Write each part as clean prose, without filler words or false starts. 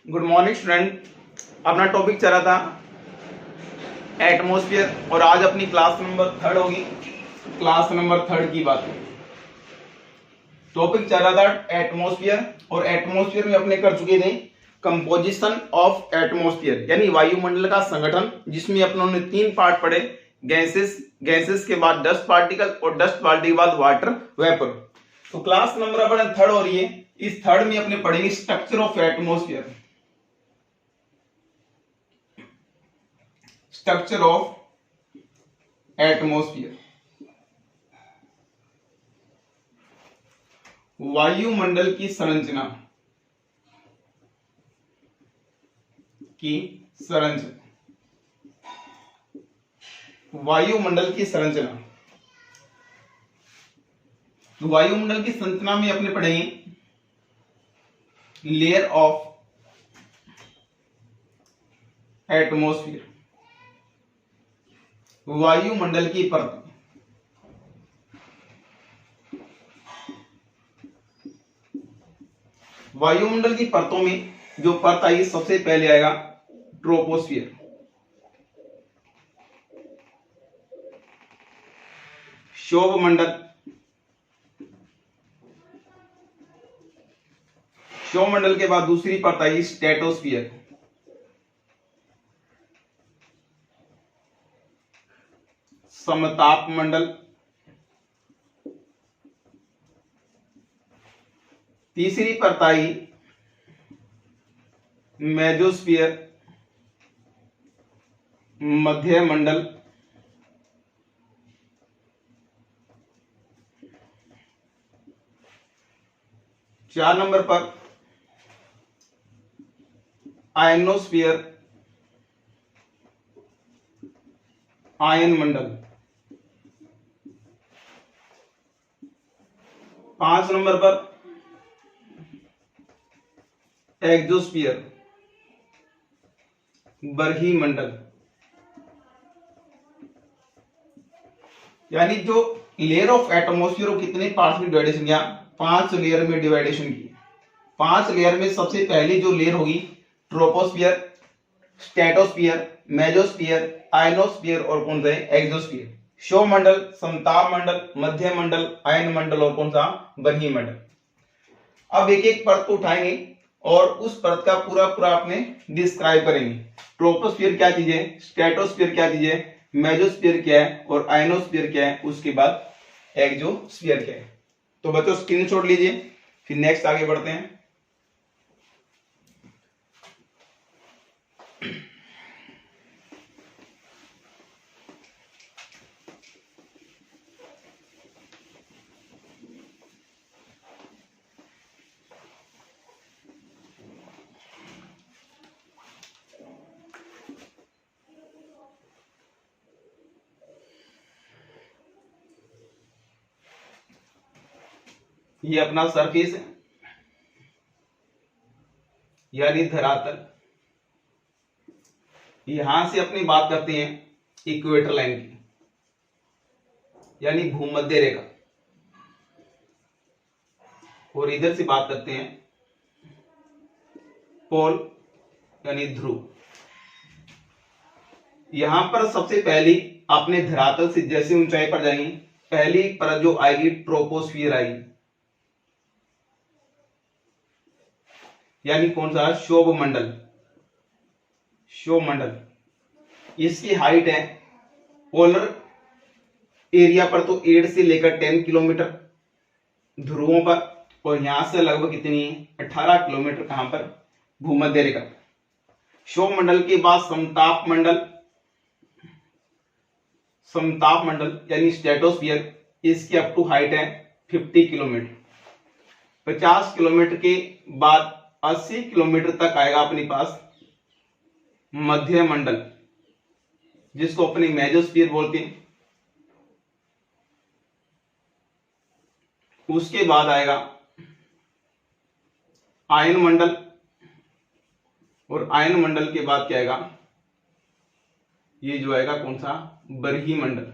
Good morning student. अपना topic चल रहा था एटमॉस्फेयर और आज अपनी क्लास नंबर 3 होगी। क्लास नंबर 3 की बात है। टॉपिक चल रहा था एटमॉस्फेयर और एटमॉस्फेयर में अपने कर चुके थे कंपोजिशन ऑफ एटमॉस्फेयर यानी वायुमंडल का संगठन, जिसमें अपनों ने 3 पार्ट पढ़े। गैसेस के बाद डस्ट पार्टिकल और डस्ट पार्टिकल के बाद वाटर वेपर। तो क्लास नंबर अपने 3 हो रही है। इस 3 में अपने पढ़ेंगे structure of atmosphere. Structure of atmosphere, वायुमंडल की संरचना वायुमंडल की संरचना। वायुमंडल की संरचना में अपने पढ़ेंगे लेयर ऑफ एटमॉस्फेयर, वायुमंडल की परत। वायुमंडल की परतों में जो परत आई सबसे पहले आएगा ट्रोपोस्फियर। शोभमंडल, शोभमंडल के बाद दूसरी परत आई स्ट्रेटोस्फियर। समताप मंडल, तीसरी परत आई मेजोस्फियर, मध्य मंडल, चार नंबर पर आयनोस्फियर, आयन मंडल। 5 नंबर पर एक्सोस्फियर, बरही मंडल। यानी जो लेयर ऑफ एटमॉस्फेयर को कितने पार्ट में डिवाइडेशन किया? 5 लेयर में डिवाइडेशन की। 5 लेयर में सबसे पहली जो लेयर होगी ट्रोपोस्फियर, स्ट्रेटोस्फियर, मेजोस्फियर, आयनोस्फियर और कौन सा है? एक्सोस्फियर। शोभमंडल, समताप मंडल, मध्य मंडल, आयन मंडल और कौन सा? बरही मंडल। अब एक एक परत को उठाएंगे और उस परत का पूरा पूरा आपने डिस्क्राइब करेंगे। ट्रोपोस्फियर क्या चीज है, स्ट्रेटोस्फियर क्या चीज है, मेजोस्फियर क्या है और आयनोस्फियर क्या है, उसके बाद एक्सोस्फियर क्या है। तो बच्चों स्क्रीनशॉट लीजिए, फिर नेक्स्ट आगे बढ़ते हैं। ये अपना सरफेस है यानी धरातल। यहां से अपनी बात करते हैं इक्वेटर लाइन की यानी भूमध्य रेखा, और इधर से बात करते हैं पोल यानी ध्रुव। यहां पर सबसे पहली अपने धरातल से जैसे ऊंचाई पर जाएंगे, पहली परत जो आएगी ट्रोपोस्फियर आएगी, यानी कौन सा? शोभमंडल। शोभमंडल इसकी हाइट है पोलर एरिया पर तो 8 से लेकर 10 किलोमीटर ध्रुवों पर, और यहां से लगभग कितनी है? 18 किलोमीटर। कहां पर? भूमध्य रेखा। शोभमंडल के बाद समताप मंडल, समताप मंडल यानी स्ट्रेटोस्फियर, इसकी अप टू हाइट है 50 किलोमीटर। 50 किलोमीटर के बाद 80 किलोमीटर तक आएगा अपने पास मध्य मंडल, जिसको अपने मेजोस्फीयर बोलते हैं। उसके बाद आएगा आयन मंडल, और आयन मंडल के बाद क्या आएगा? ये जो आएगा कौन सा? बरही मंडल,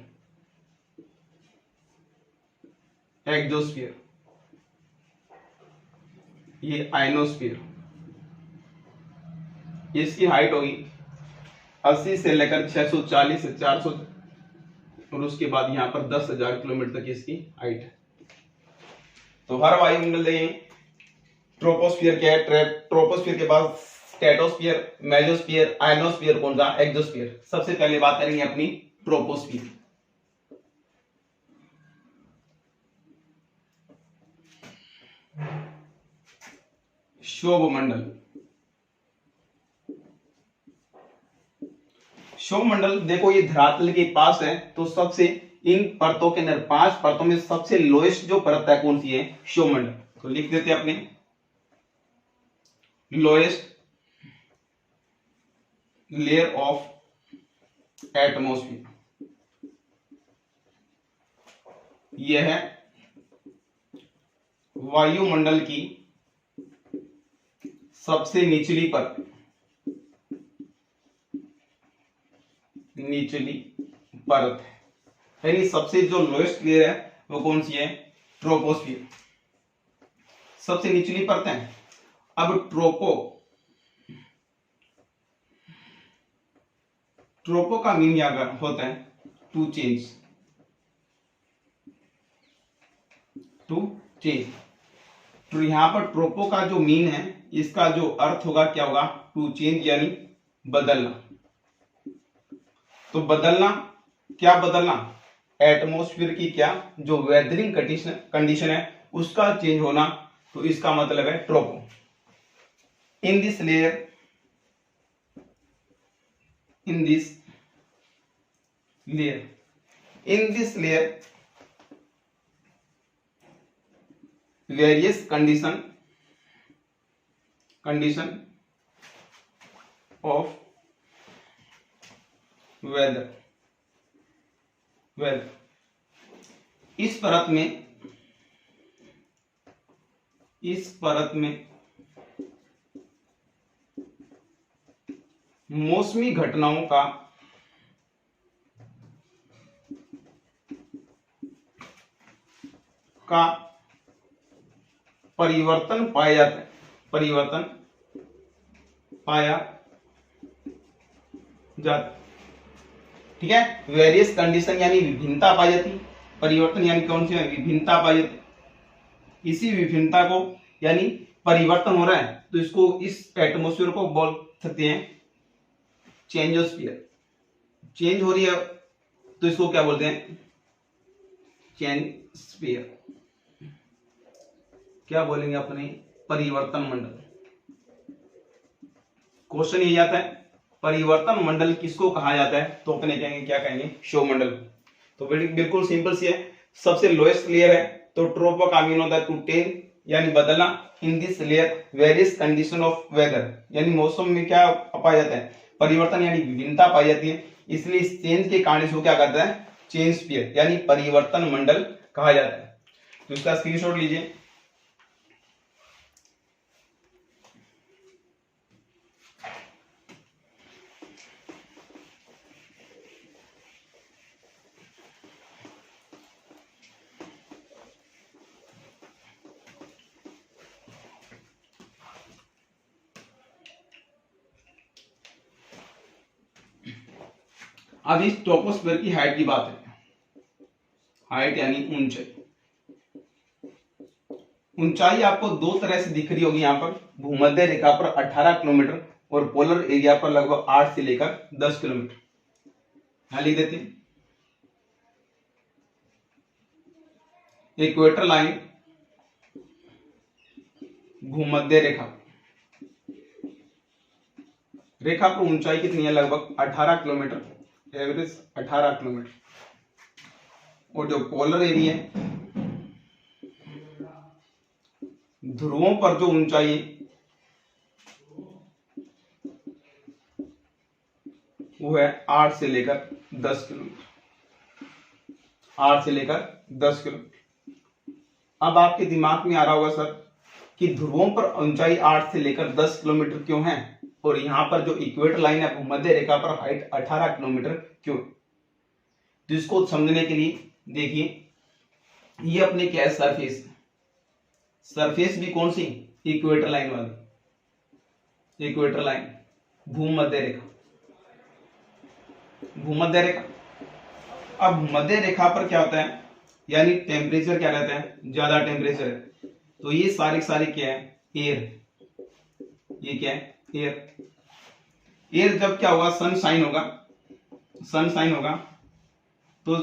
एक्सोस्फीयर। ये आयनोस्फीयर। इसकी हाइट होगी 80 से लेकर 640 से 400 और उसके बाद यहाँ पर 10,000 किलोमीटर तक इसकी हाइट है। तो हर वायुमंडल देखें ट्रोपोस्फियर क्या है, ट्रोपोस्फियर के बाद स्ट्रेटोस्फियर, मेसोस्फियर, आयनोस्फियर, कौन सा एक्सोस्फियर। सबसे पहले बात करेंगे अपनी ट्रोपोस्फियर। शोभमंडल, शोभमंडल देखो ये धरातल के पास है, तो सबसे इन परतों के अंदर 5 परतों में सबसे लोएस्ट जो परत है कौन सी है, शोभमंडल। तो लिख देते हैं अपने लोएस्ट लेयर ऑफ एटमॉस्फेयर, यह है वायुमंडल की सबसे निचली परत, निचली परत है, यानी सबसे जो लोएस्ट लेयर है वो कौन सी है, ट्रोपोस्फियर, सबसे निचली परत है। अब ट्रोपो का मीन यहां होता है टू चेंज, तो यहां पर ट्रोपो का जो मीन है इसका जो अर्थ होगा क्या होगा, टू चेंज यानी बदलना। तो बदलना, क्या बदलना, एटमॉस्फेयर की क्या जो वेदरिंग कंडीशन है उसका चेंज होना, तो इसका मतलब है ट्रोपो। इन this layer various condition of weather, इस परत में मौसमी घटनाओं का परिवर्तन पाया जाता है, ठीक है। वेरियस कंडीशन यानी विभिन्नता पाई जाती, परिवर्तन यानी कौन सी है, विभिन्नता पाई जाती। इसी विभिन्नता को यानी परिवर्तन हो रहा है तो इसको, इस एटमॉस्फेयर को बोल सकते हैं चेंजोस्फीयर। चेंज हो रही है तो इसको क्या बोलते हैं, चेंजस्फीयर। क्या बोलेंगे अपने, परिवर्तन मंडल। क्वेश्चन ये आता है परिवर्तन मंडल किसको कहा जाता है, तो अपने कहेंगे क्या कहेंगे, शोभमंडल। तो बिल्कुल सिंपल सी है, सबसे लोएस्ट लेयर है तो ट्रोपो का मीन होता है टू टेन यानी बदलना। In this layer various condition of weather यानी मौसम में क्या पाया जाता है, परिवर्तन यानी विभिन्नता पाई जाती है, इसलिए इस चेंज के कारण इसको क्या कहता है, चेंजस्फीयर यानी परिवर्तन मंडल कहा जाता है। तो इसका स्क्रीनशॉट लीजिए। अब इस ट्रोपोस्फीयर की हाइट की बात है, हाइट यानी ऊंचाई। ऊंचाई आपको दो तरह से दिख रही होगी, यहां पर भूमध्य रेखा पर 18 किलोमीटर और पोलर एरिया पर लगभग 8 से लेकर 10 किलोमीटर। यहां लिख देते हैं इक्वेटर लाइन, भूमध्य रेखा पर ऊंचाई कितनी है, लगभग 18 किलोमीटर, एवरेज 18 किलोमीटर। और जो पोलर एरिया है, ध्रुवों पर जो ऊंचाई है वो है 8 से लेकर 10 किलोमीटर, 8 से लेकर 10 किलोमीटर। अब आपके दिमाग में आ रहा होगा सर कि ध्रुवों पर ऊंचाई 8 से लेकर 10 किलोमीटर क्यों है, और यहां पर जो इक्वेटर लाइन है भूमध्य रेखा पर हाइट 18 किलोमीटर क्यों। तो इसको समझने के लिए देखिए, ये अपने क्या है, सरफेस, सरफेस भी कौन सी, इक्वेटर लाइन वाली, इक्वेटर लाइन। भूमध्य रेखा, भूमध्य रेखा। अब मध्य रेखा पर क्या होता है, यानी टेम्परेचर क्या रहता है, ज्यादा टेम्परेचर है, तो ये सारी क्या है, एयर। ये क्या है, एयर। एयर जब क्या होगा, सनशाइन होगा, सनशाइन होगा तो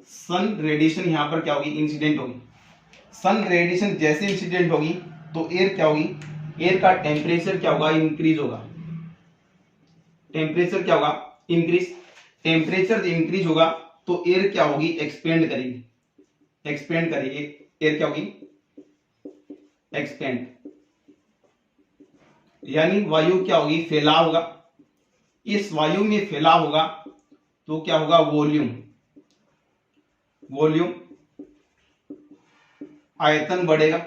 सन रेडिएशन यहां पर क्या होगी, इंसिडेंट होगी। सन रेडिएशन जैसे इंसिडेंट होगी तो एयर क्या होगी, एयर का टेम्परेचर क्या होगा, इंक्रीज होगा। टेम्परेचर क्या होगा, इंक्रीज। टेम्परेचर इंक्रीज होगा तो एयर क्या होगी, एक्सपेंड करेगी, एक्सपेंड करेगी। एयर क्या होगी, एक्सपेंड, यानी वायु क्या होगी, फैलाव होगा। इस वायु में फैलाव होगा तो क्या होगा, वॉल्यूम, वॉल्यूम, आयतन बढ़ेगा,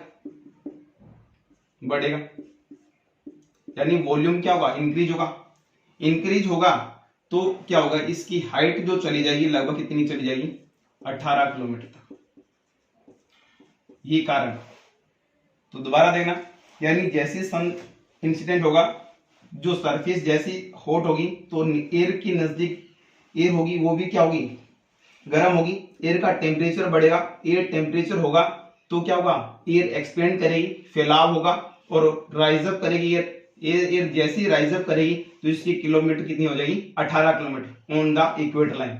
बढ़ेगा, यानी वॉल्यूम क्या होगा, इंक्रीज होगा। इंक्रीज होगा तो क्या होगा, इसकी हाइट जो चली जाएगी लगभग कितनी चली जाएगी, 18 किलोमीटर तक। ये कारण, तो दोबारा देखना, यानी जैसे सन इंसिडेंट होगा, जो सरफेस जैसी हॉट होगी तो एयर की नजदीक एयर होगी, वो भी क्या होगी, गर्म होगी। एयर का टेम्परेचर बढ़ेगा, एयर टेम्परेचर होगा तो क्या होगा, एयर एक्सपेंड करेगी, फैलाव होगा और राइज अप करेगी। एयर जैसी राइज अप करेगी तो इसकी किलोमीटर कितनी हो जाएगी, 18 kilometre on the equator line.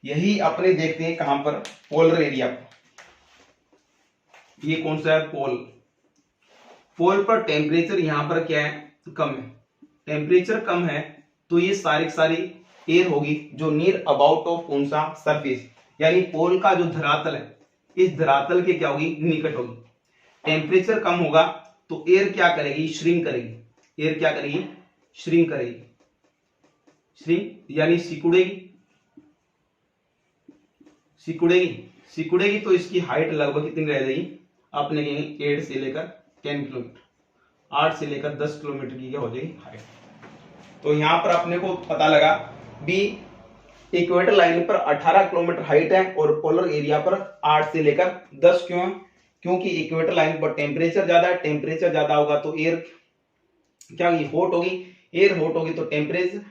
यही अपने देखते हैं कहां पर, पोलर एरिया। ये कौन सा है, पोल। पोल पर टेम्परेचर यहां पर क्या है, कम है। टेम्परेचर कम है तो ये सारी एयर होगी जो नियर अबाउट ऑफ कौन सा, सरफेस, यानी पोल का जो धरातल है, इस धरातल के क्या होगी, निकट होगी। टेम्परेचर कम होगा तो एयर क्या करेगी, श्रिंक करेगी। एयर क्या करेगी, श्रिंक करेगी, श्रिंक यानी सिकुड़ेगी, सिकुड़ेगी, सिकुड़ेगी तो इसकी हाइट लगभग कितनी रह जाएगी, अपने कहेंगे 8 से लेकर 10 किलोमीटर, 8 से लेकर 10 किलोमीटर की क्या हो जाएगी हाइट। तो यहां पर अपने को पता लगा भी इक्वेटर लाइन पर 18 किलोमीटर हाइट है और पोलर एरिया पर 8 से लेकर 10। क्यों, क्योंकि इक्वेटर लाइन पर टेम्परेचर ज्यादा है, टेम्परेचर ज्यादा होगा तो एयर क्या होगी, हॉट होगी। एयर हॉट होगी तो टेम्परेचर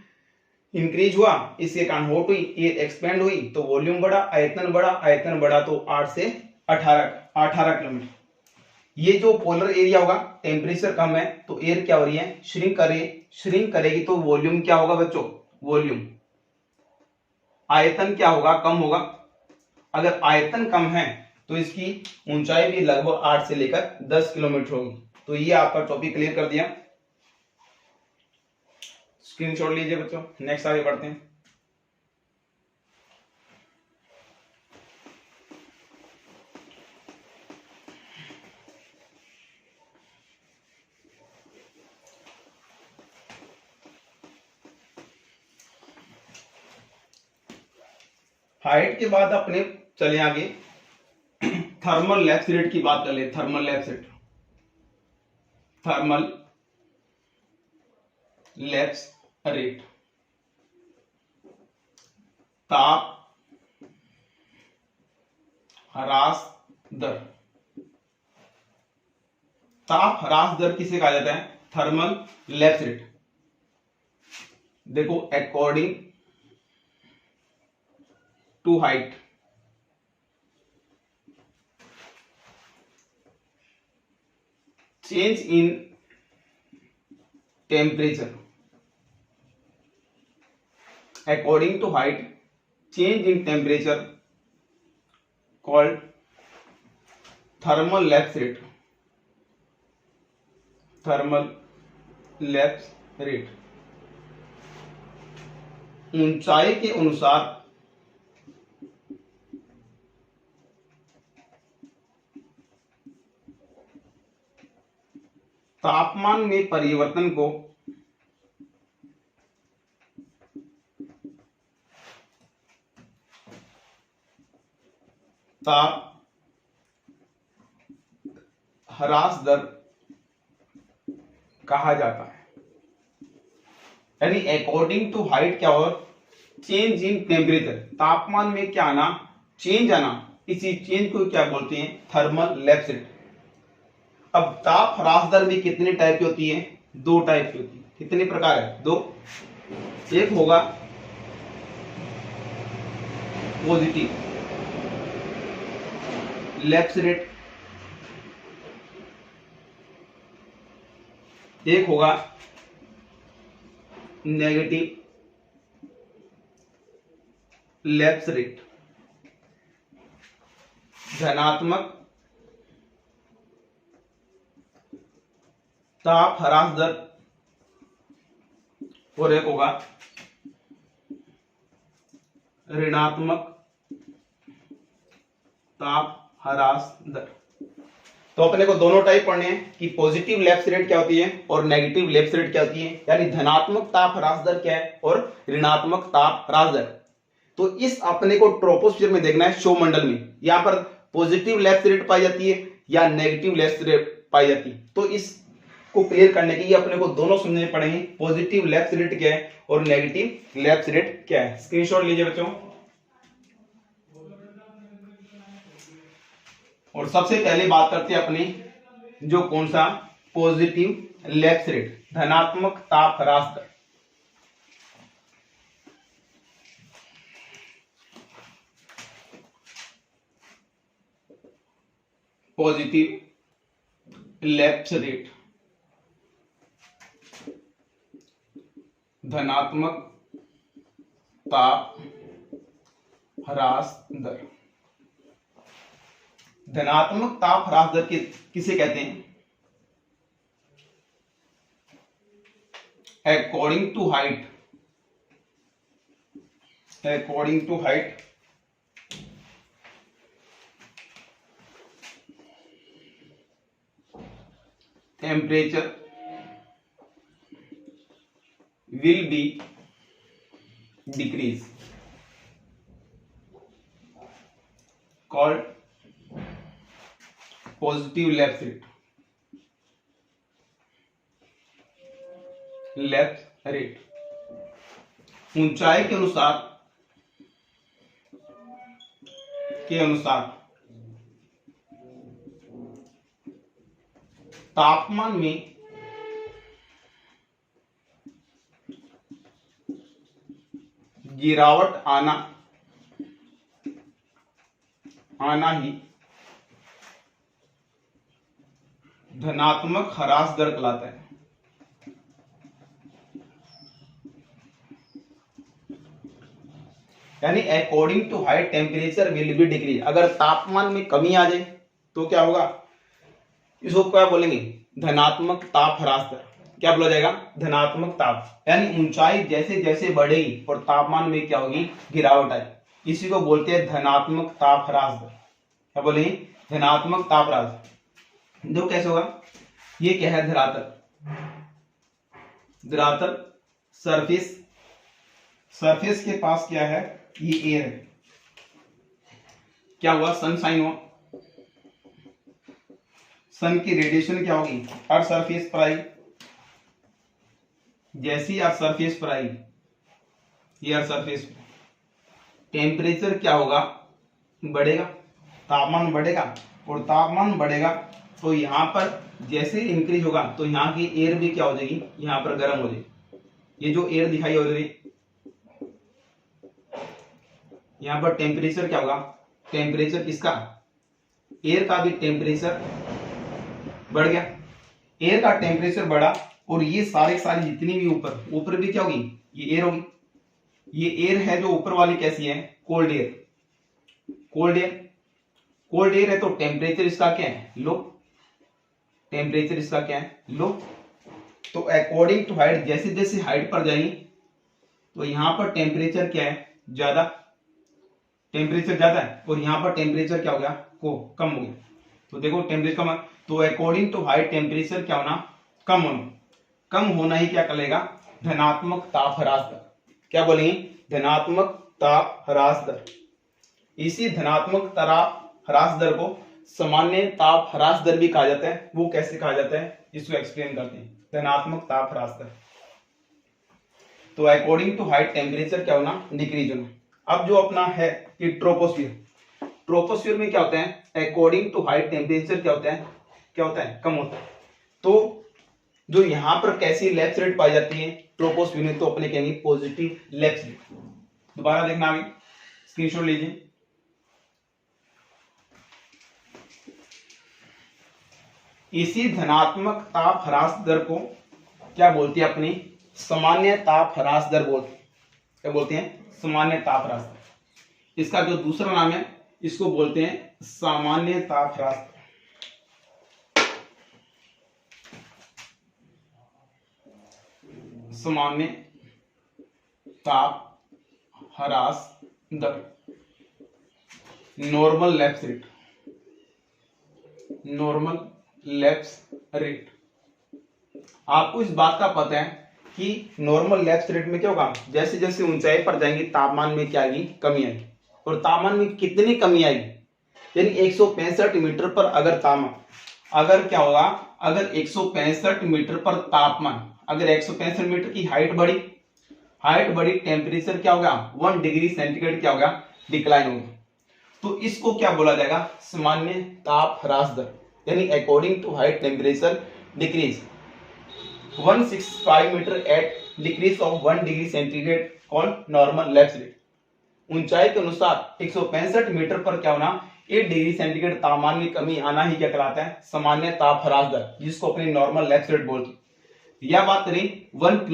इंक्रीज हुआ, इसके कारण हॉट हुई, एयर एक्सपेंड हुई तो वॉल्यूम बढ़ा, आयतन बढ़ा, आयतन बढ़ा तो 8 से 18 किलोमीटर। ये जो पोलर एरिया होगा, टेम्परेचर कम है तो एयर क्या हो रही है, श्रिंक कर रही है। श्रिंक करेगी तो वॉल्यूम क्या होगा बच्चों, वॉल्यूम, आयतन क्या होगा, कम होगा। अगर आयतन कम है तो इसकी ऊंचाई भी लगभग 8 से लेकर 10 किलोमीटर होगी। तो ये आपका टॉपिक क्लियर कर दिया, स्क्रीनशॉट लीजिए बच्चों। नेक्स्ट आगे बढ़ते हैं। हाइट के बाद अपने चले आगे, थर्मल लैप्स रेट की बात कर ले। Thermal lapse rate, thermal lapse rate, ताप ह्रास दर। ताप ह्रास दर किसे कहा जाता है, थर्मल लैप्स रेट। देखो, according to height, change in temperature, according to height change in temperature called thermal lapse rate, thermal lapse rate. ऊंचाई के अनुसार तापमान में परिवर्तन को ताप ह्रास दर कहा जाता है। यानी अकॉर्डिंग टू हाइट क्या हो, चेंज इन टेम्परेचर, तापमान में क्या आना, चेंज आना, इसी चेंज को क्या बोलते हैं, थर्मल लैप्स रेट। अब ताप ह्रास दर भी कितने टाइप की होती है, 2 टाइप की होती है। कितने प्रकार है? दो। एक होगा पॉजिटिव लैप्स रेट, एक होगा नेगेटिव लैप्स रेट। धनात्मक ताप ह्रास दर, और एक होगा ऋणात्मक ताप ह्रास दर। तो अपने को दोनों टाइप पढ़ने हैं कि पॉजिटिव लैप्स रेट क्या होती है और नेगेटिव लैप्स रेट क्या होती है, यानी धनात्मक ताप ह्रास दर क्या है और ऋणात्मक ताप ह्रास दर। तो इस अपने को ट्रोपोस्फीयर में देखना है, सौरमंडल में यहां पर पॉजिटिव लैप्स रेट पाई जाती है या नेगेटिव लैप्स रेट पाई जाती है। तो इसको क्लियर करने के लिए अपने को दोनों समझने पड़ेंगे, पॉजिटिव लैप्स रेट क्या है और नेगेटिव लैप्स रेट क्या है। स्क्रीनशॉट लीजिए बच्चों। और सबसे पहले बात करते हैं अपनी जो कौन सा पॉजिटिव लैप्स रेट, धनात्मक ताप ह्रास दर। पॉजिटिव लैप्स रेट, धनात्मक ताप ह्रास दर। धनात्मक ताप ह्रास दर किसे कहते हैं? According to height, according to height temperature will be decrease, called positive lapse rate, lapse rate। ऊंचाई के अनुसार तापमान में गिरावट आना ही धनात्मक ह्रास दर कहलाता है। यानी according to height temperature will be decrease, अगर तापमान में कमी आ जाए तो क्या होगा, इसको क्या बोलेंगे, धनात्मक ताप ह्रास दर। क्या बोला जाएगा, धनात्मक ताप। यानी ऊंचाई जैसे जैसे बढ़ेगी और तापमान में क्या होगी, गिरावट आएगी, इसी को बोलते हैं धनात्मक ताप ह्रास दर। क्या बोलेंगे, धनात्मक ताप ह्रास। जो कैसे होगा, ये क्या है, धरातल, धरातल सरफेस, सरफेस के पास क्या है, ये एयर है। क्या हुआ, सनशाइन हुआ, सन की रेडिएशन क्या होगी अर्थ सरफेस पर आई, जैसी अर्थ सरफेस पर आई, ये अर्थ सरफेस पर टेम्परेचर क्या होगा, बढ़ेगा, तापमान बढ़ेगा, और तापमान बढ़ेगा तो यहाँ पर जैसे इंक्रीज होगा तो यहाँ की एयर भी क्या हो जाएगी, यहाँ पर गर्म हो जाएगी। ये जो एयर दिखाई हो रही, यहाँ पर टेम्परेचर क्या होगा, टेम्परेचर किसका, एयर का भी टेम्परेचर बढ़ गया, एयर का टेम्परेचर बढ़ा और ये सारे जितनी भी ऊपर भी क्या होगी, ये एयर होगी। ये एयर है जो ऊपर वाली कैसी है, cold air, cold air, cold air है तो टेम्परेचर इसका क्या है, लो, टेम्परेचर इसका क्या है, लो। तो अकॉर्डिंग टू हाइट, जैसे जैसे हाइट पर जाएंगे तो यहाँ पर टेम्परेचर क्या है, ज्यादा, टेम्परेचर ज्यादा है, और यहाँ पर टेम्परेचर क्या हो गया, को कम हो गया। तो देखो टेम्परेचर कम, तो अकॉर्डिंग टू हाइट टेम्परेचर क्या होना, कम होना, कम होना ही क्या कहलाएगा, धनात्मक ताप ह्रास दर। क्या बोलेंगे, धनात्मक ताप ह्रास दर। इसी धनात्मक ताप ह्रास दर को सामान्य ताप ह्रास दर भी कहा जाता है। वो कैसे कहा जाता है, इसको एक्सप्लेन करते हैं, धनात्मक ताप ह्रास दर। तो अकॉर्डिंग टू हाइट टेम्परेचर क्या होना, डिक्रीज होना। अब जो अपना है कि ट्रोपोस्फियर, ट्रोपोस्फियर में क्या होता है, अकॉर्डिंग टू हाइट टेम्परेचर क्या होता है, कम होता है। तो जो यहां पर कैसी लैप्स रेट पाई जाती है ट्रोपोस्फीयर में, तो अपने कहेंगे पॉजिटिव लैप्स रेट। दोबारा देखना आगे, स्क्रीनशॉट लीजिए। इसी धनात्मक ताप ह्रास दर को क्या बोलते हैं, अपनी सामान्य ताप ह्रास दर बोलते हैं। क्या बोलते हैं? सामान्य ताप ह्रास दर। इसका जो दूसरा नाम है इसको बोलते हैं सामान्य ताप ह्रास दर। सामान्य ताप ह्रास दर, normal lapse rate, normal lapse rate. आपको इस बात का पता है कि नॉर्मल लैप्स रेट में क्या होगा, जैसे जैसे ऊंचाई पर जाएंगे तापमान में क्या आएगी, कमी आएगी। और तापमान में कितनी कमी आएगी, यानी 165 मीटर पर अगर तापमान, अगर क्या होगा, अगर 165 मीटर पर तापमान, अगर 165 मीटर की हाइट बढ़ी, टेम्परेचर क्या होगा, 1 डिग्री सेंटीग्रेड क्या होगा, डिक्लाइन होगा। तो इसको क्या बोला जाएगा, सामान्य ताप ह्रास दर, यानी according to height temperature decrease 165 metre at decrease of 1 degree centigrade called normal lapse rate. ऊंचाई के अनुसार 165 मीटर पर क्या होना, 8 डिग्री सेंटीग्रेड तापमान में कमी आना ही क्या कहलाता है, सामान्य ताप ह्रास दर, जिसको अपने नॉर्मल लैप्स रेट बोलते हैं। यह बात करें 1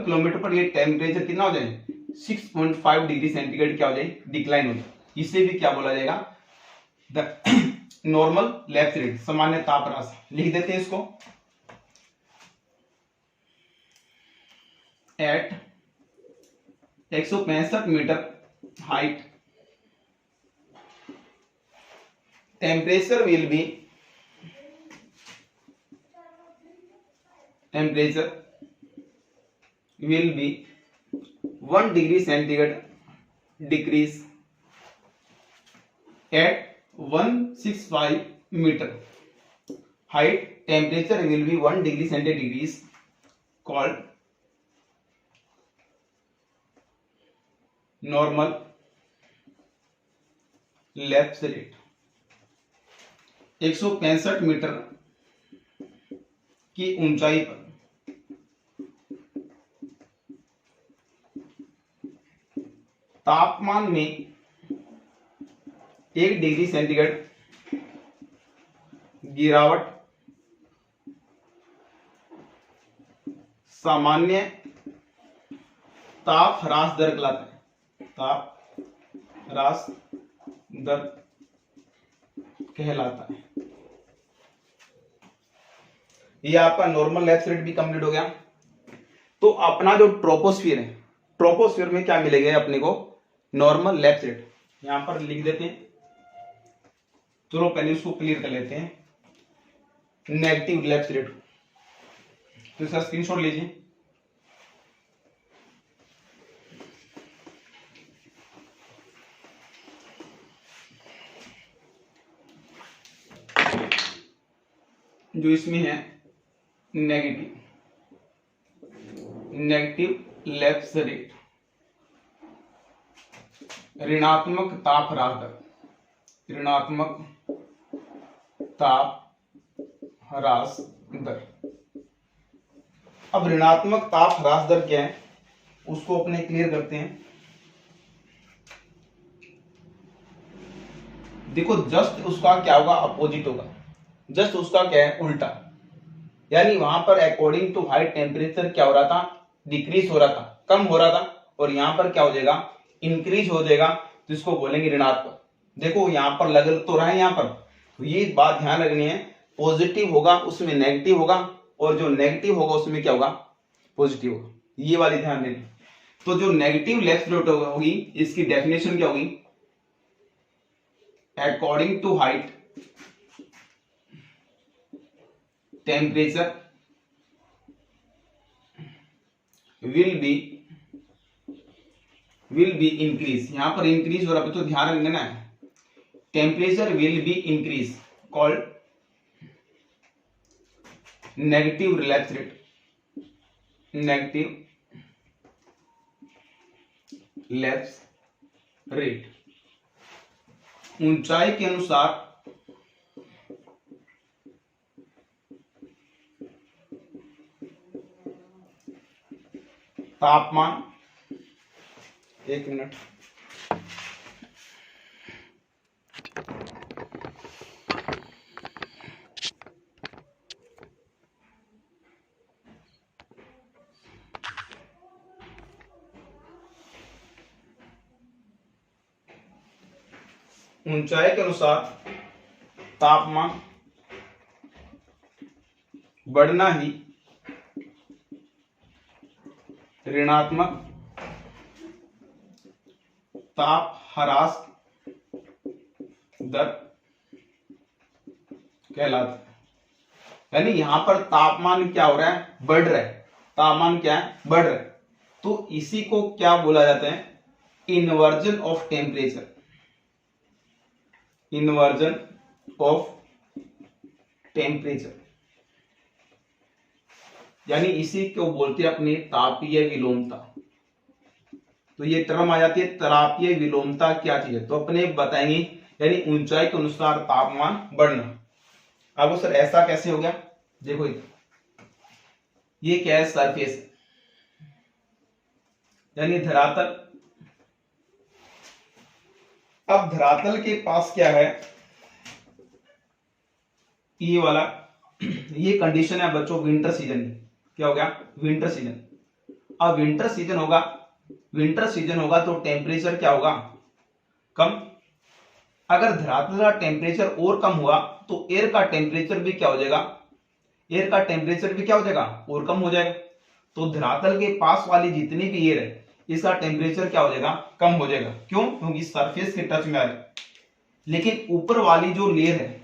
किलोमीटर पर ये टेम्परेचर कितना हो जाए, 6.5 डिग्री सेंटीग्रेड क्या हो जाए, डिक्लाइन हो जाए। इसे भी क्या बोला जाएगा, द नॉर्मल लैप्स रेट, सामान्य ताप ह्रास। लिख देते हैं इसको, at 165 metre height temperature will be 1 degree centigrade decrease at 165 metre height temperature will be 1 degree centigrade decrease called normal lapse rate. 165 metre की ऊंचाई पर तापमान में 1 डिग्री सेंटीग्रेड गिरावट सामान्य ताप ह्रास दर कहलाता है, ताप ह्रास दर कहलाता है। ये आपका नॉर्मल लैप्स रेट भी कंप्लीट हो गया। तो अपना जो ट्रोपोस्फियर है, ट्रोपोस्फियर में क्या मिलेगा अपने को, नॉर्मल लैप्स रेट। यहां पर लिख देते हैं, चलो पहले उसको क्लियर कर लेते हैं, नेगेटिव लैप्स रेट। तो इसका स्क्रीनशॉट लीजिए। जो इसमें है नेगेटिव लैप्स रेट, ऋणात्मक ताप ह्रास दर, ऋणात्मक ताप ह्रास दर। अब ऋणात्मक ताप ह्रास दर क्या है उसको अपने क्लियर करते हैं। देखो जस्ट उसका क्या होगा, अपोजिट होगा, जस्ट उसका क्या है, उल्टा। यानी वहां पर अकॉर्डिंग टू हाई टेम्परेचर क्या हो रहा था, डिक्रीज हो रहा था, कम हो रहा था, और यहां पर क्या हो जाएगा, इंक्रीज हो जाएगा, तो इसको बोलेंगे ऋणात्मक। देखो यहां पर लग तो रहा है, यहां पर तो ये बात ध्यान रखनी है, पॉजिटिव होगा उसमें नेगेटिव होगा, और जो नेगेटिव होगा उसमें क्या होगा, पॉजिटिव होगा, ये वाली ध्यान देनी। तो जो नेगेटिव लैप्स रेट होगी इसकी डेफिनेशन क्या होगी, according to height temperature will be increase. यहां पर इंक्रीज हो रहा है तो ध्यान रखना है, temperature will be increase called negative lapse rate, negative lapse rate. ऊंचाई के अनुसार तापमान, एक मिनट, ऊंचाई के अनुसार तापमान बढ़ना ही ऋणात्मक ताप ह्रास दर कहलाता है। यानी यहां पर तापमान क्या हो रहा है, बढ़ रहा है, तापमान क्या है, बढ़ रहा है, तो इसी को क्या बोला जाता है, inversion of temperature, inversion of temperature, यानी इसी को बोलते हैं अपने तापीय विलोमता। तो ये टर्म आ जाती है तापीय विलोमता, क्या चीज है, तो अपने बताएंगे, यानी ऊंचाई के अनुसार तापमान बढ़ना। अब सर ऐसा कैसे हो गया, देखो ये क्या है, सरफेस, यानी धरातल। अब धरातल के पास क्या है, ये वाला, ये कंडीशन है बच्चों विंटर सीजन की, क्या हो गया, विंटर सीजन। अब विंटर सीजन होगा, विंटर सीजन होगा तो टेम्परेचर क्या होगा, कम। अगर धरातल का टेम्परेचर और कम हुआ तो एयर का टेम्परेचर भी क्या हो जाएगा, एयर का टेम्परेचर भी क्या हो जाएगा, और कम हो जाएगा। तो धरातल के पास वाली जितनी भी एयर है इसका टेम्परेचर क्या हो जाएगा, कम हो जाएगा। क्यों, क्योंकि सरफेस के टच में आ रहा है। लेकिन ऊपर वाली जो लेयर है,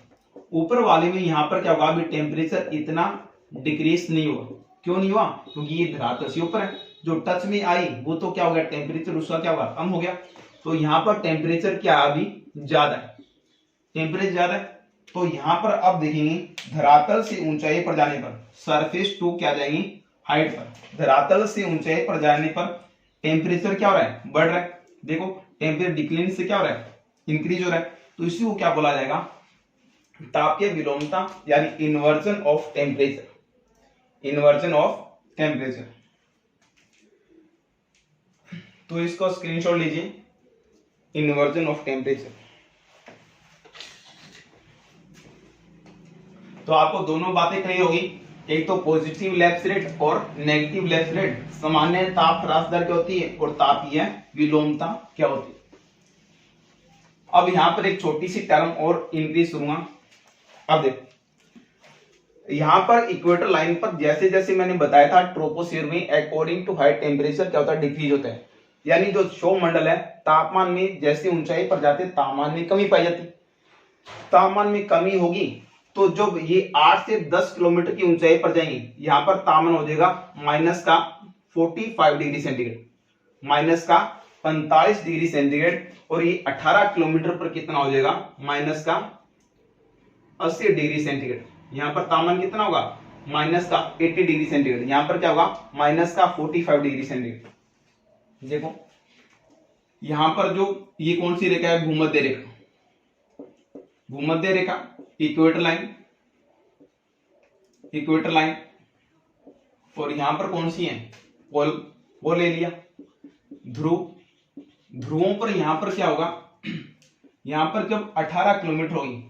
ऊपर वाले में यहां पर क्या होगा, अभी टेम्परेचर इतना डिक्रीज नहीं हुआ। क्यों नहीं हुआ, क्योंकि ये धरातल से ऊपर है, जो टच में आई वो तो क्या हो गया, टेम्परेचर उसका क्या होगा, कम हो गया। तो यहां पर टेम्परेचर क्या अभी ज्यादा है, टेम्परेचर ज्यादा है। तो यहां पर अब देखेंगे धरातल से ऊंचाई पर जाने पर, सरफेस टू क्या जाएंगे, हाइट पर। धरातल से ऊंचाई पर जाने पर टेम्परेचर क्या हो रहा है, बढ़ रहा है। देखो टेम्परेचर डिक्लाइन से क्या हो रहा है, इंक्रीज हो रहा है। तो इसी को क्या बोला जाएगा, तापीय विलोमता, यानी inversion of temperature, inversion of temperature. तो इसको स्क्रीनशॉट लीजिए, इन्वर्जन ऑफ टेम्परेचर। तो आपको दोनों बातें क्लियर होगी, एक तो पॉजिटिव लैप्स रेट और नेगेटिव लैप्स रेट, सामान्य ताप ह्रास दर क्या होती है और तापीय विलोमता क्या होती है। अब यहां पर एक छोटी सी टर्म और इंक्रीज करूंगा। अब देखो यहां पर इक्वेटर लाइन पर जैसे जैसे मैंने बताया था, ट्रोपोस्फीयर में अकॉर्डिंग टू हाई टेम्परेचर क्या होता है, डिक्रीज होता है। यानी जो सौरमंडल है, तापमान में जैसे ऊंचाई पर जाते तापमान में कमी पाई जाती। तापमान में कमी होगी तो जब ये 8 से 10 किलोमीटर की ऊंचाई पर जाएंगे, यहां पर तापमान हो जाएगा माइनस का 45 डिग्री सेंटीग्रेड, माइनस का 45 डिग्री सेंटीग्रेड। और ये 18 किलोमीटर पर कितना हो जाएगा, माइनस का 80 डिग्री सेंटीग्रेड। यहां पर तापमान कितना होगा, माइनस का 80 डिग्री सेंटीग्रेड। यहां पर क्या होगा, माइनस का 45 डिग्री सेंटीग्रेड। देखो यहां पर जो ये कौन सी रेखा है, भूमध्य रेखा, भूमध्य रेखा, इक्वेटर लाइन, इक्वेटर लाइन। और यहां पर कौन सी है, पोल, वो ले लिया। ध्रुव, ध्रुवों पर यहां पर क्या होगा, यहां पर जब 18 किलोमीटर होगी,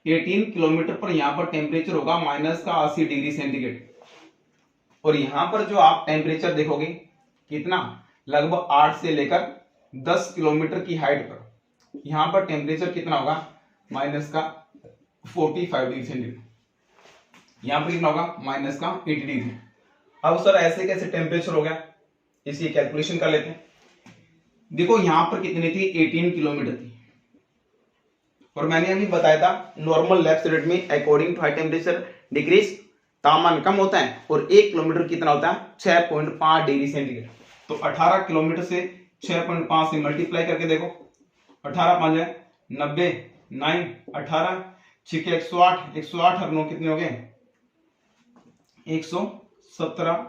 18 किलोमीटर पर यहां पर टेम्परेचर होगा माइनस का 80 डिग्री सेंटीग्रेड। और यहां पर जो आप टेम्परेचर देखोगे कितना, लगभग 8 से लेकर 10 किलोमीटर की हाइट पर यहां पर टेम्परेचर कितना होगा, माइनस का 45 डिग्री सेंटीग्रेड। यहां पर कितना होगा, माइनस का 80 डिग्री। अब सर ऐसे कैसे टेम्परेचर हो गया, इसकी कैलकुलेशन कर लेते हैं। देखो यहां पर कितनी थी, 18 किलोमीटर थी। और मैंने अभी बताया था नॉर्मल लैप्स रेट में according to high temperature decrease, तापमान कम होता है और 1 किलोमीटर कितना होता है, 6.5 डिग्री सेंटीग्रेड। तो 18 किलोमीटर से 6.5 से मल्टीप्लाई करके देखो, 18 5 है 90, 9 18 6 108, 108 और 9 कितने हो गए, 117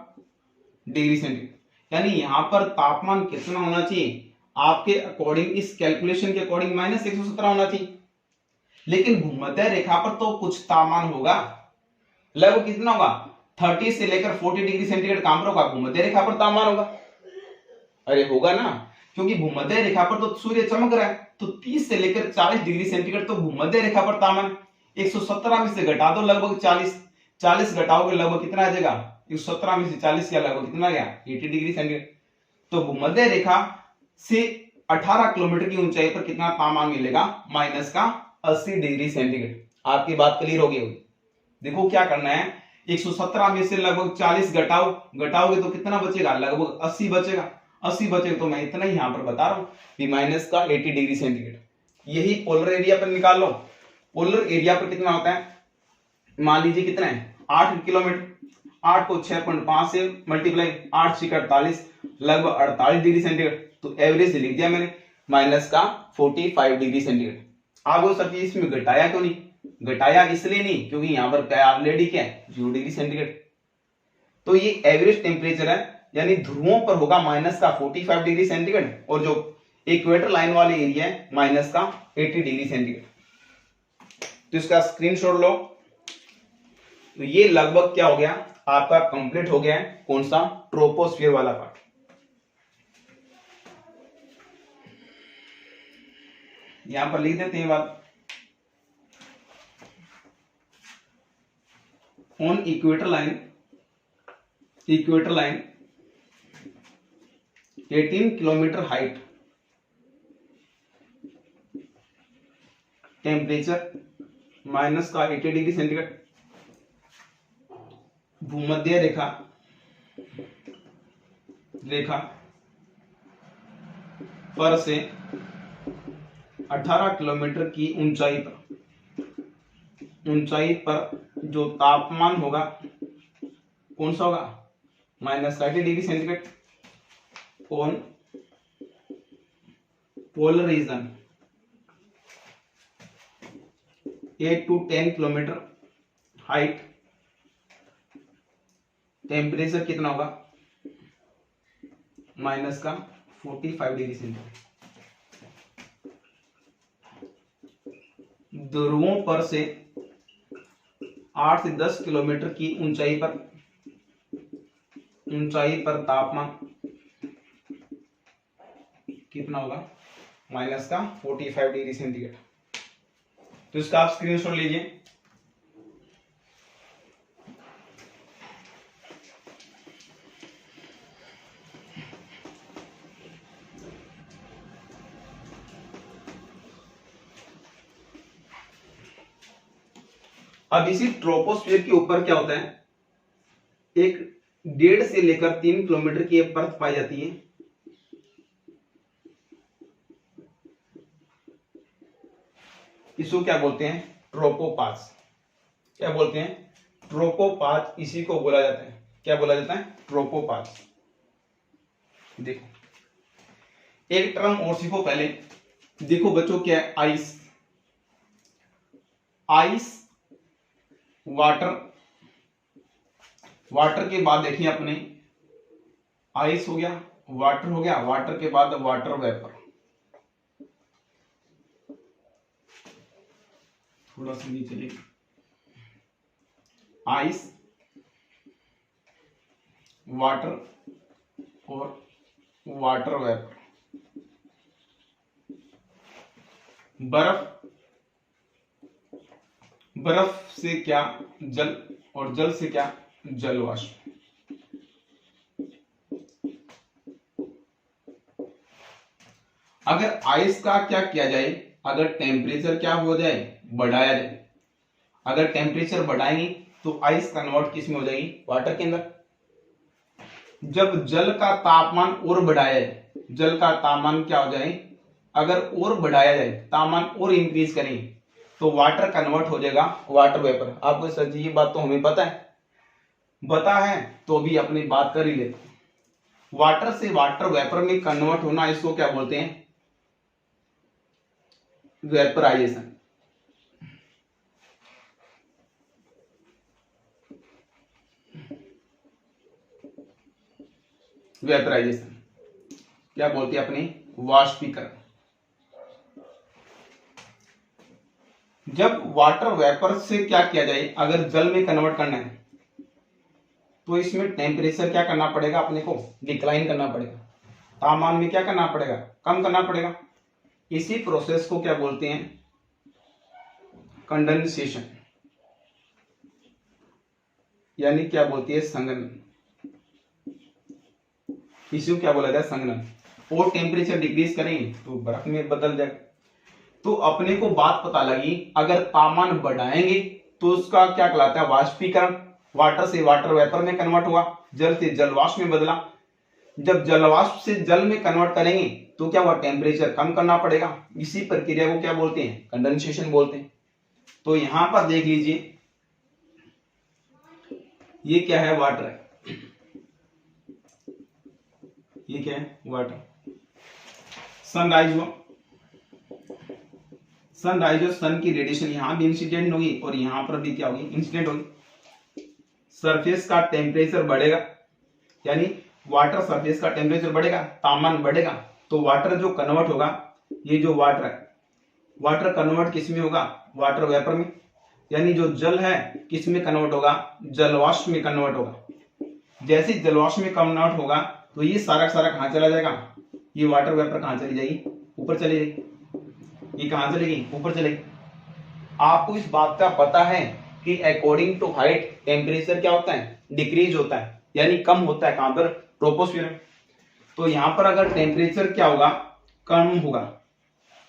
डिग्री सेंटीग्रेड। यानी यहां पर तापमान कितना होना चाहिए आपके अकॉर्डिंग, इस कैलकुलेशन के अकॉर्डिंग माइनस 117 होना चाहिए। लेकिन भूमध्य रेखा पर तो कुछ तापमान होगा, लगभग कितना होगा 30 से लेकर 40 डिग्री सेंटीग्रेड कहां पर होगा? भूमध्य रेखा पर तापमान होगा। अरे होगा ना, क्योंकि भूमध्य रेखा पर तो सूर्य चमक रहा है, तो 30 से लेकर 40 डिग्री सेंटीग्रेड तो भूमध्य रेखा पर तापमान। 117 में से घटा दो लगभग 40 घटाओगे लगभग कितना आ जाएगा? 117 में से 40 क्या लगभग कितना गया? 80 डिग्री सेंटीग्रेड। तो भूमध्य रेखा से 18 किलोमीटर की ऊंचाई पर कितना तापमान मिलेगा? माइनस का 80 डिग्री सेंटीग्रेड। आपकी बात क्लियर होगी। देखो क्या करना है, 117 में से लगभग 40 घटाओगे तो कितना बचेगा? लगभग 80 बचेगा। 80 बचेगा तो मैं इतना ही यहां पर बता रहा हूं कि माइनस का 80 डिग्री सेंटीग्रेड। यही पोलर एरिया पर निकाल लो। पोलर एरिया पर कितना होता है? मान लीजिए कितना है? 8 किलोमीटर। 8 को 6.5 से मल्टीप्लाई, 8 6 48 लगभग 48 डिग्री सेंटीग्रेड। तो एवरेज लिख दिया मैंने माइनस का 45 डिग्री सेंटीग्रेड। आप वो सब चीज इसमें घटाया क्यों नहीं? घटाया इसलिए नहीं क्योंकि यहां पर क्या ऑलरेडी क्या है? 0 डिग्री सेंटीग्रेड। तो ये एवरेज टेम्परेचर है, यानी ध्रुवों पर होगा माइनस का 45 डिग्री सेंटीग्रेड और जो इक्वेटर लाइन वाले एरिया है माइनस का 80 डिग्री सेंटीग्रेड। तो इसका स्क्रीनशॉट लो। तो ये लगभग क्या हो गया? आपका कंप्लीट हो गया है। कौन सा? ट्रोपोस्फियर वाला पार्ट। यहां पर लिख देते हैं बात। On equator line 18 kilometre height, temperature minus का 80 डिग्री सेंटीग्रेड। भूमध्य रेखा पर से 18 किलोमीटर की ऊंचाई पर जो तापमान होगा कौन सा होगा? माइनस का 80 degree centigrade. On polar region 8 to 10 kilometre height, temperature कितना होगा? माइनस का 45 डिग्री सेंटीग्रेड। ध्रुवों पर से 8 से 10 किलोमीटर की ऊंचाई पर तापमान कितना होगा? माइनस का 45 डिग्री सेंटीग्रेड। तो इसका आप स्क्रीनशॉट लीजिए। अब इसी ट्रोपोस्फियर के ऊपर क्या होता है? एक 1.5 से लेकर 3 किलोमीटर की एक परत पाई जाती है। इसको क्या बोलते हैं? ट्रोपोपास। क्या बोलते हैं? ट्रोपोपास। इसी को बोला जाता है, क्या बोला जाता है? ट्रोपोपास। देखो एक टर्म और सीखो पहले। देखो बच्चों क्या है? आइस वाटर के बाद देखिए अपने आइस हो गया, वाटर हो गया, वाटर के बाद वाटर वेपर। थोड़ा सा नीचे लिख। आइस, वाटर और वाटर वेपर। बर्फ से क्या? जल, और जल से क्या? जल वाष्प। अगर आइस का क्या किया जाए? अगर टेम्परेचर क्या हो जाए? बढ़ाया जाए। अगर टेम्परेचर बढ़ाएंगे तो आइस कन्वर्ट किस में हो जाएगी? वाटर के अंदर। जब जल का तापमान और बढ़ाया जाए, जल का तापमान क्या हो जाए? अगर और बढ़ाया जाए, तापमान और इंक्रीज करें तो वाटर कन्वर्ट हो जाएगा वाटर वेपर। आपको सर जी ये बात तो हमें पता है तो अभी अपनी बात कर ही लेते। वाटर से वाटर वेपर में कन्वर्ट होना, इसको क्या बोलते हैं? वेपराइजेशन। क्या बोलते हैं? अपनी वाष्पीकरण। जब वाटर वेपर से क्या किया जाए? अगर जल में कन्वर्ट करना है तो इसमें टेम्परेचर क्या करना पड़ेगा अपने को, डिक्लाइन करना पड़ेगा, तापमान में क्या करना पड़ेगा, कम करना पड़ेगा। इसी प्रोसेस को क्या बोलते हैं, कंडेंसेशन, यानी क्या बोलती है, संघनन। इसी को क्या बोला जाए, संघनन। और टेम्परेचर डिक्रीज करेंगे तो बर्फ में बदल जाएगा। तो अपने को बात पता लगी, अगर तापमान बढ़ाएंगे तो उसका क्या कहलाता है, वाष्पीकरण, वाटर से वाटर वेपर में कन्वर्ट हुआ, जल से जल वाष्प में बदला। जब जल वाष्प से जल में कन्वर्ट करेंगे तो क्या हुआ, टेम्परेचर कम करना पड़ेगा। इसी प्रक्रिया को क्या बोलते हैं, कंडेंसेशन बोलते हैं। तो यहां पर देख लीजिए, ये क्या है, वाटर है, ये क्या है, वाटर। सनराइज हुआ, सनराइज और सन की रेडिएशन यहां भी इंसिडेंट होगी और यहां पर भी क्या होगी, इंसिडेंट होगी। सरफेस का टेम्परेचर बढ़ेगा, यानी वाटर सरफेस का टेम्परेचर बढ़ेगा, तापमान बढ़ेगा, तो वाटर जो कन्वर्ट होगा, ये जो वाटर है, वाटर कन्वर्ट किस में होगा, वाटर वेपर में, यानी जो जल है किस में कन्वर्ट होगा, जलवाष्प में कन्वर्ट होगा। जैसे जलवाष्प में कन्वर्ट होगा तो ये सारा सारा कहां चला जाएगा, ये वाटर वेपर कहां चली जाएगी, ऊपर चली जाएगी। ये कहां चलेगी, ऊपर चलेगी। आपको इस बात का पता है कि अकॉर्डिंग टू हाइट टेम्परेचर क्या होता है, डिक्रीज होता है, यानी कम होता है, कहां पर, ट्रोपोस्फीयर में। तो यहां पर अगर टेम्परेचर क्या होगा, कम होगा।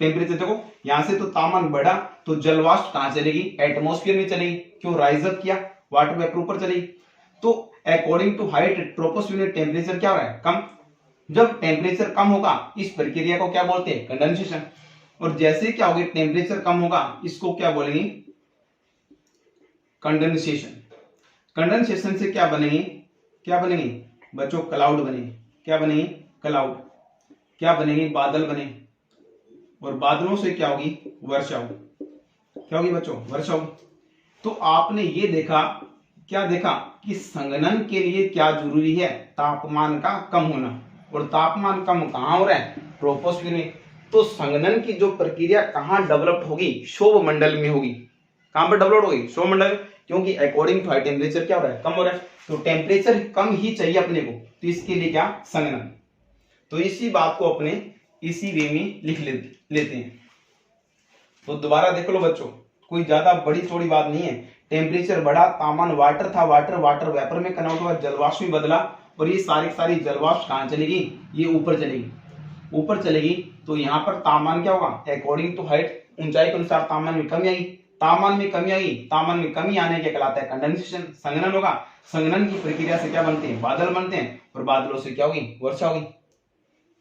टेम्परेचर देखो, यहां से तो तापमान बढ़ा तो जलवाष्प कहां चलेगी, एटमॉस्फेयर में चलेगी। क्यों, राइज अप किया, वाटर वेपर ऊपर चलेगी। तो अकॉर्डिंग टू हाइट ट्रोपोस्फीयर में टेम्परेचर क्या हो रहा है, कम। जब टेम्परेचर कम होगा इस प्रक्रिया को क्या बोलते हैं, कंडेंसेशन। और जैसे क्या होगी, टेम्परेचर कम होगा, इसको क्या बोलेंगे, कंडेंसेशन। कंडेंसेशन से क्या बनेंगे, क्या बनेंगे बच्चों, क्लाउड बनेंगे। क्या बनेंगे, क्लाउड। क्या बनेंगे, बादल बने। और बादलों से क्या होगी, वर्षा होगी। क्या होगी बच्चों, वर्षा होगी। तो आपने ये देखा, क्या देखा कि संघनन के लिए क्या जरूरी है, तापमान का कम होना। और तापमान कम कहां हो रहा है, ट्रोपोस्फीयर में। तो संघनन की जो प्रक्रिया कहां डेवलप होगी, क्षोभ मंडल में होगी। कहां पर डेवलप होगी, क्षोभ मंडल, क्योंकि अकॉर्डिंग टू हाई टेम्परेचर क्या हो रहा है, कम हो रहा है। तो टेम्परेचर कम ही चाहिए अपने को, तो इसके लिए क्या, संघनन। तो इसी बात को अपने इसी वे में लिख लेते हैं। तो दोबारा देख लो बच्चों, कोई ज्यादा बड़ी चौड़ी बात नहीं है। टेम्परेचर बढ़ा, तापमान, वाटर था, वाटर वेपर में कन्वर्ट हुआ, जलवाष्प में बदला। और ये सारी जलवाष्प कहां चलेगी, ये ऊपर चलेगी। ऊपर चलेगी तो यहाँ पर तापमान क्या होगा, अकॉर्डिंग टू हाइट, ऊंचाई के अनुसार तापमान में कमी आई। तापमान में कमी आई, तापमान में कमी आने के कहलाता है कंडेंसेशन, संघनन होगा। संघनन की प्रक्रिया से क्या बनते हैं, बादल बनते हैं। और बादलों से क्या होगी, वर्षा होगी।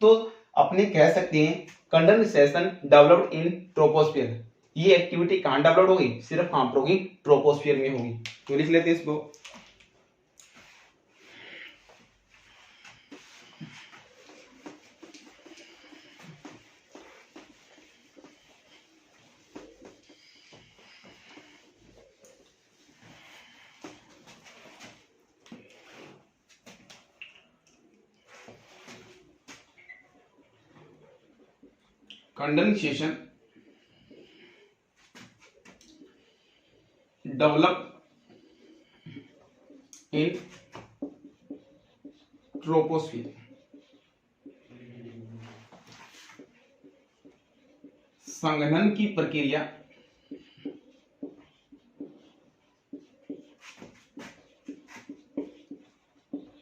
तो अपने कह सकते हैं कंडेंसेशन डेवलप्ड इन ट्रोपोस्फियर। ये एक्टिविटी कहां डेवलप होगी, सिर्फ कहां पर होगी, ट्रोपोस्फियर में होगी। तो लिख लेते हैं इसको। Condensation develop in troposphere. संघनन की प्रक्रिया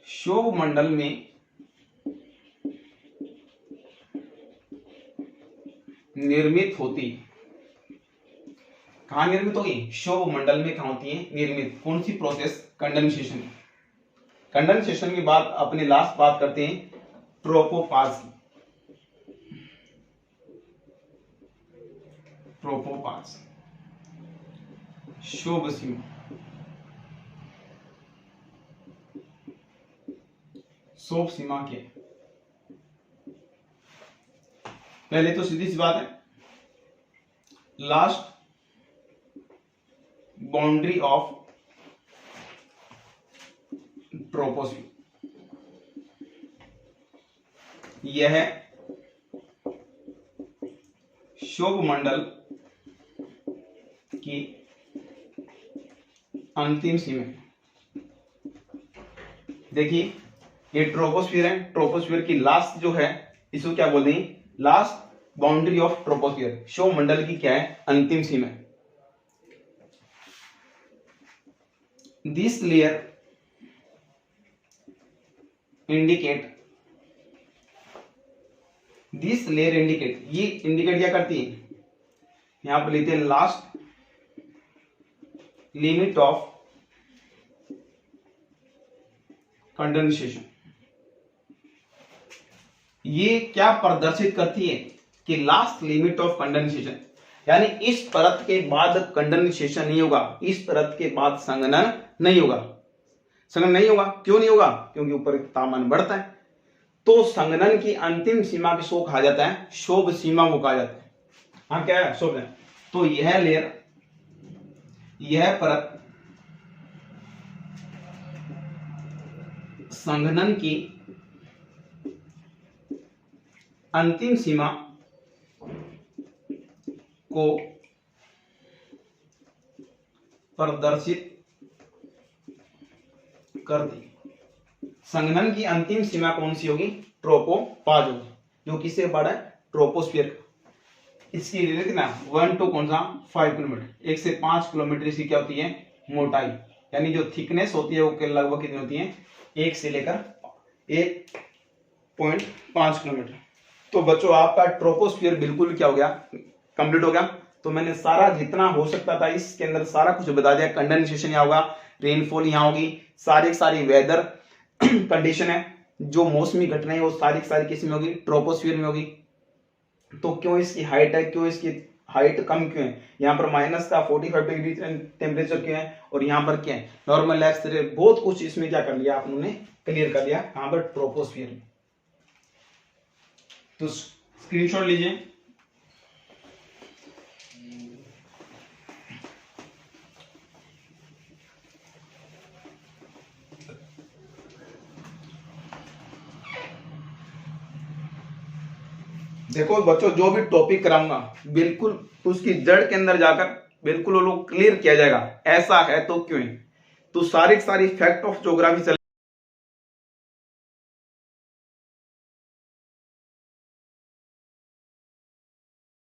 क्षोभ मंडल में निर्मित होती। कहां निर्मित होगी, क्षोभ मंडल में कहां होती है निर्मित। कौन सी प्रोसेस, कंडेंसेशन। कंडेंसेशन के बाद अपने लास्ट बात करते हैं ट्रोपोपाज की। ट्रोपोपाज, क्षोभ सीमा, क्षोभ सीमा के पहले तो सीधी सी बात है, लास्ट बाउंड्री ऑफ ट्रोपोस्फियर, यह है क्षोभ मंडल की अंतिम सीमा। देखिए ये ट्रोपोस्फियर है, ट्रोपोस्फियर की लास्ट जो है इसको क्या बोलते हैं, लास्ट बाउंड्री ऑफ ट्रोपोस्फियर, सौर मंडल की क्या है, अंतिम सीमा। This layer indicate, this layer indicate, ये इंडिकेट क्या करती है, यहां पर लेते हैं लास्ट लिमिट ऑफ कंडेंसेशन। ये क्या प्रदर्शित करती है कि लास्ट लिमिट ऑफ कंडेंसेशन, यानी इस परत के बाद कंडेंसेशन नहीं होगा, इस परत के बाद संघनन नहीं होगा। संघनन नहीं होगा, क्यों नहीं होगा, क्योंकि ऊपर तापमान बढ़ता है। तो संघनन की अंतिम सीमा किसको कहा जाता है, शोभ सीमा को कहा जाता है। हाँ क्या है, शोभ। तो यह लेयर, यह परत संघनन की अंतिम सीमा को प्रदर्शित करती। संघनन की अंतिम सीमा कौन सी होगी, ट्रोपोपॉज होगी, जो किससे बड़ा है, ट्रोपोस्फियर का। इसकी कितना 1 to कौन सा 5 किलोमीटर, 1 से 5 किलोमीटर इसकी क्या होती है, मोटाई, यानी जो थिकनेस होती है वो लगभग कितनी होती है, 1 से लेकर 1.5 किलोमीटर। तो बच्चों आपका ट्रोपोस्फियर बिल्कुल क्या हो गया, कंप्लीट हो गया। तो मैंने सारा जितना हो सकता था इसके अंदर सारा कुछ बता दिया। कंडेंसेशन यहाँ होगा, रेनफॉल यहाँ होगी, सारी वेदर कंडीशन है, जो मौसमी घटनाएं वो सारी किस में होगी, ट्रोपोस्फियर में होगी। तो क्यों इसकी हाइट है, क्यों इसकी हाइट कम क्यों है, यहाँ पर माइनस का 45 डिग्री टेम्परेचर क्यों है, और यहाँ पर क्या है, नॉर्मल एक्स, बहुत कुछ इसमें क्या कर लिया आप लोगों ने, क्लियर कर लिया यहाँ पर ट्रोपोस्फियर में। तो स्क्रीनशॉट लीजिए। देखो बच्चों जो भी टॉपिक कराऊंगा बिल्कुल उसकी जड़ के अंदर जाकर बिल्कुल वो लोग क्लियर किया जाएगा, ऐसा है तो क्यों है। तो सारी फैक्ट ऑफ ज्योग्राफी